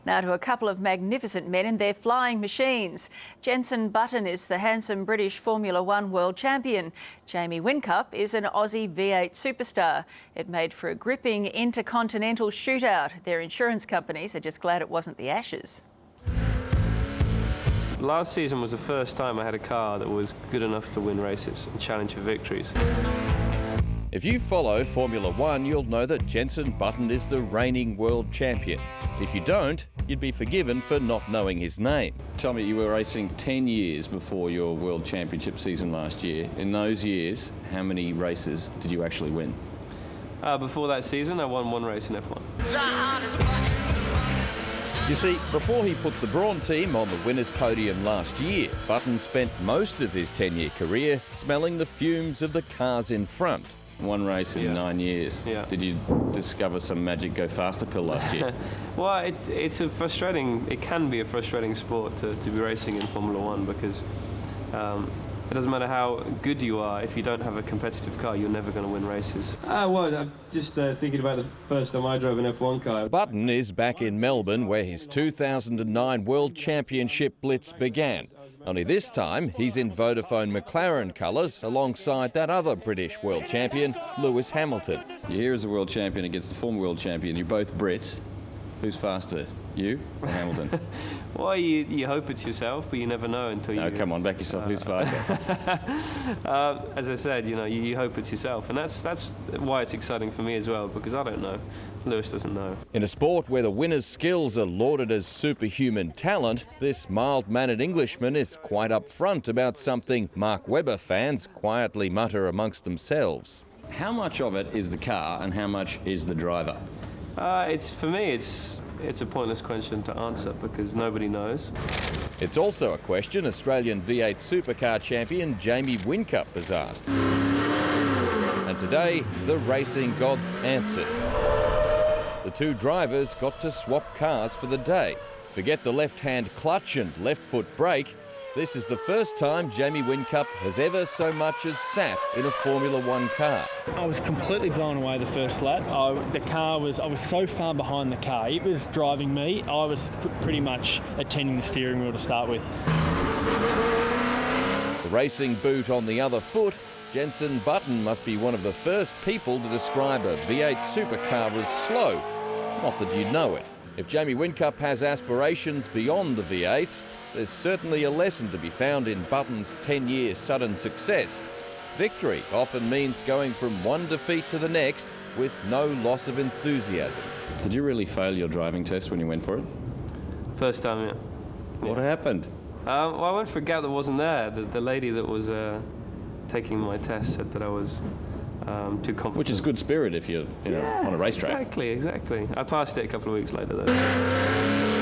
Now to a couple of magnificent men in their flying machines. Jenson Button is the handsome British Formula One World Champion. Jamie Whincup is an Aussie V8 superstar. It made for a gripping intercontinental shootout. Their insurance companies are just glad it wasn't the Ashes. Last season was the first time I had a car that was good enough to win races and challenge for victories. If you follow Formula One, you'll know that Jenson Button is the reigning world champion. If you don't, you'd be forgiven for not knowing his name. Tell me, you were racing 10 years before your World Championship season last year. In those years, how many races did you actually win? Before that season, I won one race in F1. You see, before he put the Brawn team on the winner's podium last year, Button spent most of his 10-year career smelling the fumes of the cars in front. One race in 9 years. Yeah. Did you discover some magic go faster pill last year? Well, it can be a frustrating sport to be racing in Formula One because it doesn't matter how good you are, if you don't have a competitive car, you're never going to win races. Well, I'm just thinking about the first time I drove an F1 car. Button is back in Melbourne where his 2009 World Championship blitz began. Only this time, he's in Vodafone McLaren colours alongside that other British world champion, Lewis Hamilton. You're here as a world champion against the former world champion. You're both Brits. Who's faster, you or Hamilton? Well, you hope it's yourself, but you never know until you... No, come on, back yourself. Who's faster? As I said, you hope it's yourself, and that's why it's exciting for me as well, because I don't know. Lewis doesn't know. In a sport where the winner's skills are lauded as superhuman talent, this mild-mannered Englishman is quite upfront about something Mark Webber fans quietly mutter amongst themselves. How much of it is the car and how much is the driver? For me, it's a pointless question to answer because nobody knows. It's also a question Australian V8 supercar champion Jamie Whincup has asked. And today, the racing gods answered. The two drivers got to swap cars for the day. Forget the left-hand clutch and left-foot brake. This is the first time Jamie Whincup has ever so much as sat in a Formula One car. I was completely blown away the first lap. I was so far behind the car. It was driving me. I was pretty much attending the steering wheel to start with. The racing boot on the other foot, Jenson Button must be one of the first people to describe a V8 supercar as slow. Not that you'd know it. If Jamie Whincup has aspirations beyond the V8s, there's certainly a lesson to be found in Button's 10-year sudden success. Victory often means going from one defeat to the next with no loss of enthusiasm. Did you really fail your driving test when you went for it? First time, yeah. What happened? Well, I went for a gap that wasn't there. The lady that was taking my test said that I was too confident. Which is good spirit if you're on a racetrack. Exactly. I passed it a couple of weeks later, though.